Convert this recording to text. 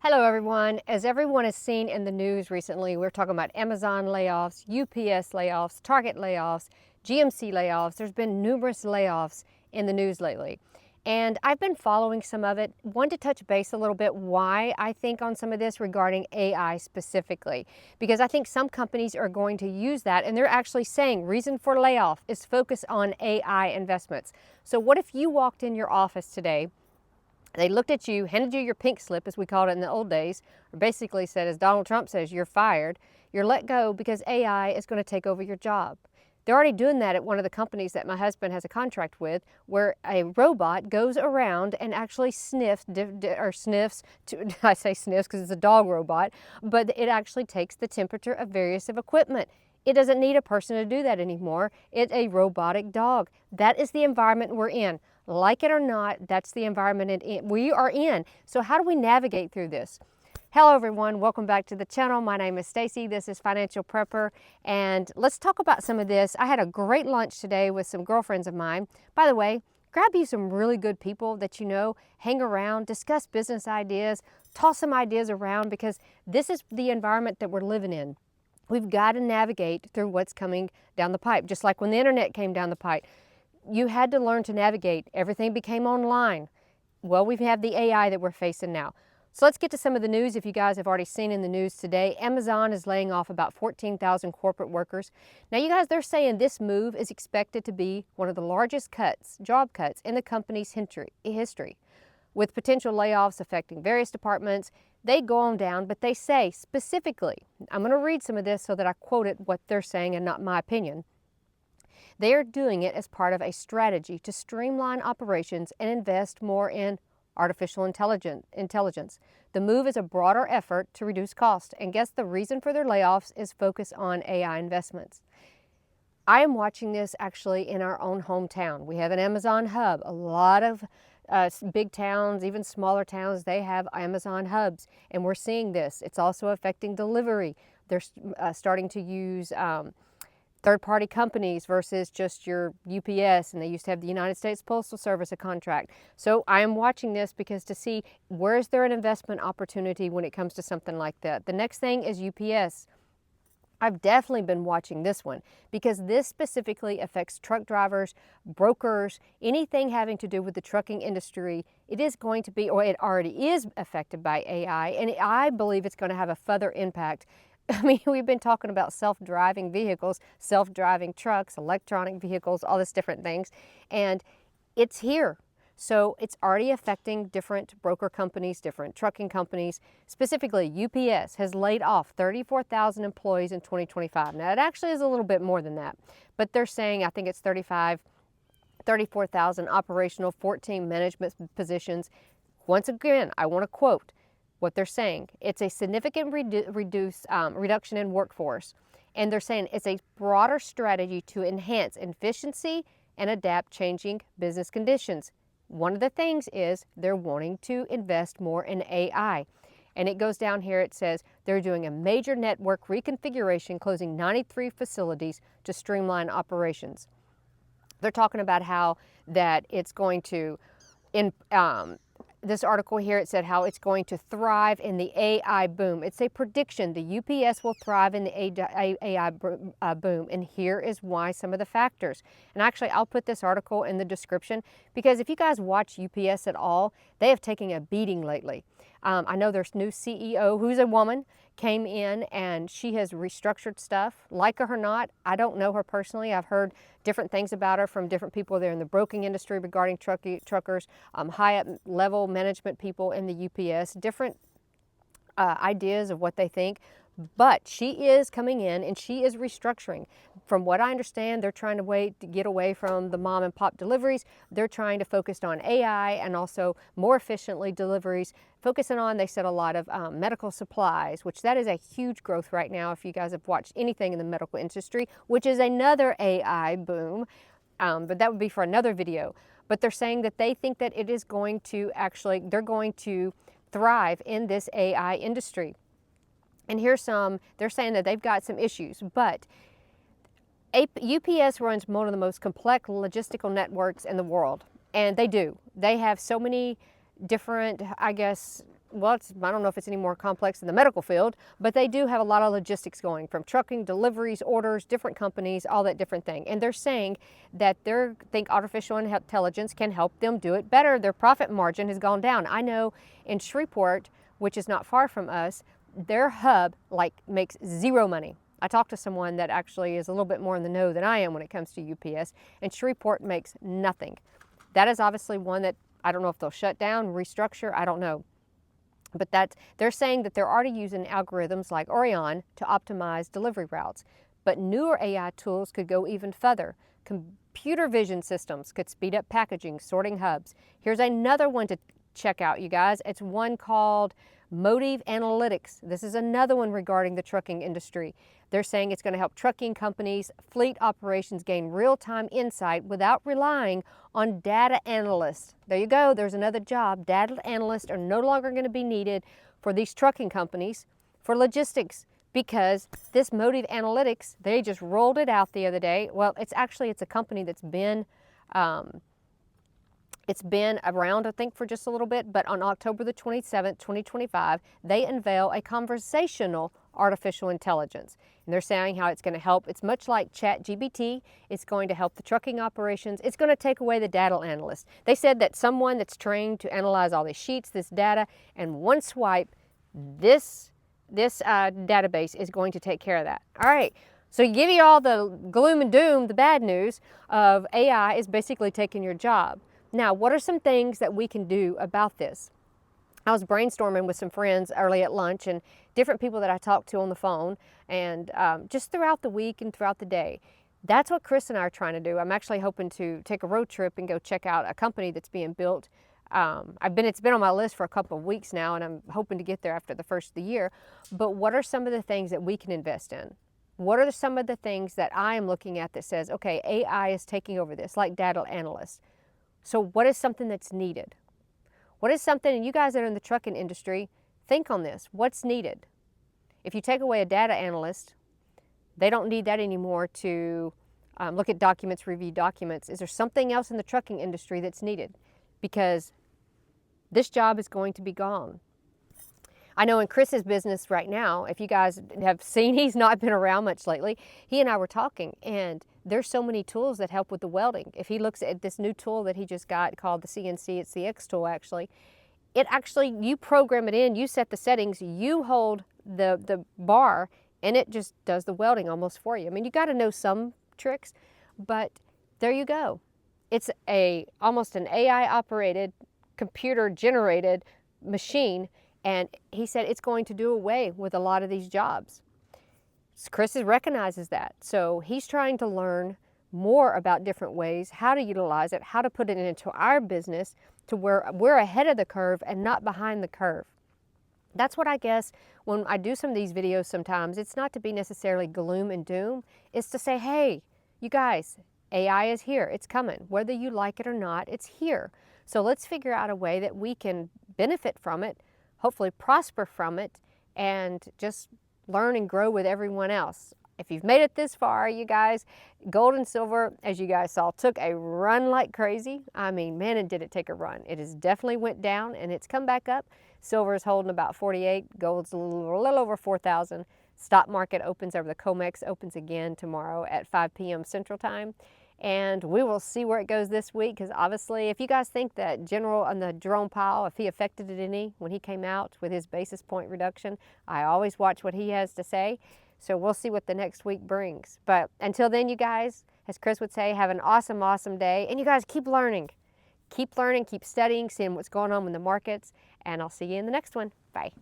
Hello everyone. As everyone has seen in the news recently, we're talking about Amazon layoffs, UPS layoffs, Target layoffs, GMC layoffs. There's been numerous layoffs in the news lately. And I've been following some of it. Want to touch base a little bit why I think on some of this regarding AI specifically. Because I think some companies are going to use that and they're actually saying reason for layoff is focus on AI investments. So what if you walked in your office today, they looked at you, handed you your pink slip, as we called it in the old days, or basically said, as Donald Trump says, you're fired. You're let go because AI is going to take over your job. They're already doing that at one of the companies that my husband has a contract with, where a robot goes around and actually sniffs, I say sniffs because it's a dog robot, but it actually takes the temperature of various of equipment. It doesn't need a person to do that anymore. It's a robotic dog. That is the environment we're in. Like it or not, that's the environment we are in. So how do we navigate through this? Hello everyone, welcome back to the channel. My name is Stacey, this is Financial Prepper, and let's talk about some of this. I had a great lunch today with some girlfriends of mine. By the way, grab you some really good people that you know, hang around, discuss business ideas, toss some ideas around, because this is the environment that we're living in. We've got to navigate through what's coming down the pipe, just like when the internet came down the pipe. You had to learn to navigate. Everything became online. Well, we have the AI that we're facing now. So let's get to some of the news. If you guys have already seen in the news today, Amazon is laying off about 14,000 corporate workers. Now, you guys, they're saying this move is expected to be one of the largest job cuts in the company's history. With potential layoffs affecting various departments, they go on down, but they say specifically, I'm going to read some of this so that I quote it what they're saying and not my opinion. They are doing it as part of a strategy to streamline operations and invest more in artificial intelligence. The move is a broader effort to reduce cost, and guess the reason for their layoffs is focus on AI investments. I am watching this actually in our own hometown. We have an Amazon hub. A lot of big towns, even smaller towns, they have Amazon hubs, and we're seeing this. It's also affecting delivery. They're starting to use third-party companies versus just your UPS, and they used to have the United States Postal Service a contract. So I am watching this because to see where is there an investment opportunity when it comes to something like that. The next thing is UPS. I've definitely been watching this one because this specifically affects truck drivers, brokers, anything having to do with the trucking industry. It is going to be, or it already is affected by AI, and I believe it's going to have a further impact. I mean, we've been talking about self-driving vehicles, self-driving trucks, electronic vehicles, all these different things, and it's here. So it's already affecting different broker companies, different trucking companies. Specifically, UPS has laid off 34,000 employees in 2025. Now, it actually is a little bit more than that, but they're saying, I think it's 34,000 operational, 14 management positions. Once again, I want to quote what they're saying. It's a significant reduction in workforce, and they're saying it's a broader strategy to enhance efficiency and adapt changing business conditions. One of the things is they're wanting to invest more in AI. And it goes down here, it says they're doing a major network reconfiguration, closing 93 facilities to streamline operations. They're talking about how that it's going to, this article here, it said how it's going to thrive in the AI boom. It's a prediction. The UPS will thrive in the AI boom. And here is why, some of the factors. And actually, I'll put this article in the description because if you guys watch UPS at all, they have taken a beating lately. I know there's new CEO who's a woman, came in and she has restructured stuff. Like her or not, I don't know her personally. I've heard different things about her from different people there in the broking industry regarding truckers, high up level management people in the UPS, different ideas of what they think. But she is coming in and she is restructuring. From what I understand, they're trying to get away from the mom and pop deliveries. They're trying to focus on AI and also more efficiently deliveries, focusing on, they said, a lot of medical supplies, which that is a huge growth right now if you guys have watched anything in the medical industry, which is another AI boom. But that would be for another video. But they're saying that they think that it is going to actually, they're going to thrive in this AI industry. And here's they're saying that they've got some issues, but UPS runs one of the most complex logistical networks in the world, and they do. They have so many different, I guess, well, I don't know if it's any more complex in the medical field, but they do have a lot of logistics going, from trucking, deliveries, orders, different companies, all that different thing. And they're saying that they think artificial intelligence can help them do it better. Their profit margin has gone down. I know in Shreveport, which is not far from us, their hub makes zero money. I talked to someone that actually is a little bit more in the know than I am when it comes to UPS, and Shreveport makes nothing. That is obviously one that I don't know if they'll shut down, restructure, I don't know. But they're saying that they're already using algorithms like Orion to optimize delivery routes. But newer AI tools could go even further. Computer vision systems could speed up packaging, sorting hubs. Here's another one to check out, you guys. It's one called Motive Analytics. This is another one regarding the trucking industry. They're saying it's going to help trucking companies, fleet operations gain real-time insight without relying on data analysts. There you go. There's another job. Data analysts are no longer going to be needed for these trucking companies for logistics, because this Motive Analytics, they just rolled it out the other day. Well, it's a company that's been it's been around, I think, for just a little bit, but on October the 27th, 2025, they unveil a conversational artificial intelligence. And they're saying how it's going to help. It's much like ChatGPT. It's going to help the trucking operations. It's going to take away the data analyst. They said that someone that's trained to analyze all these sheets, this data, and one swipe, this database is going to take care of that. All right. So give you all the gloom and doom, the bad news of AI is basically taking your job. Now, what are some things that we can do about this? I was brainstorming with some friends early at lunch and different people that I talked to on the phone, and just throughout the week and throughout the day. That's what Chris and I are trying to do. I'm actually hoping to take a road trip and go check out a company that's being built. It's been on my list for a couple of weeks now, and I'm hoping to get there after the first of the year. But what are some of the things that we can invest in? What are some of the things that I am looking at that says, okay, AI is taking over this, like data analysts? So what is something that's needed? What is something, and you guys that are in the trucking industry, think on this. What's needed? If you take away a data analyst, they don't need that anymore to look at documents, review documents. Is there something else in the trucking industry that's needed? Because this job is going to be gone. I know in Chris's business right now, if you guys have seen, he's not been around much lately. He and I were talking, and there's so many tools that help with the welding. If he looks at this new tool that he just got called the CNC, it's the X tool actually. You program it in, you set the settings, you hold the bar, and it just does the welding almost for you. I mean, you got to know some tricks, but there you go. It's almost an AI-operated, computer-generated machine. And he said it's going to do away with a lot of these jobs. Chris recognizes that. So he's trying to learn more about different ways, how to utilize it, how to put it into our business to where we're ahead of the curve and not behind the curve. That's what I guess when I do some of these videos sometimes, it's not to be necessarily gloom and doom. It's to say, hey, you guys, AI is here. It's coming. Whether you like it or not, it's here. So let's figure out a way that we can benefit from it, hopefully prosper from it, and just learn and grow with everyone else. If you've made it this far, you guys, gold and silver, as you guys saw, took a run like crazy. I mean, man, and did it take a run. It has definitely went down, and it's come back up. Silver is holding about 48. Gold's a little over 4,000. Stock market opens over the COMEX, opens again tomorrow at 5 p.m. Central Time. And we will see where it goes this week, because obviously if you guys think that General on the Jerome Powell, if he affected it any when he came out with his basis point reduction, I always watch what he has to say. So we'll see what the next week brings. But until then, you guys, as Chris would say, have an awesome, awesome day. And you guys keep learning. Keep learning, keep studying, seeing what's going on in the markets. And I'll see you in the next one. Bye.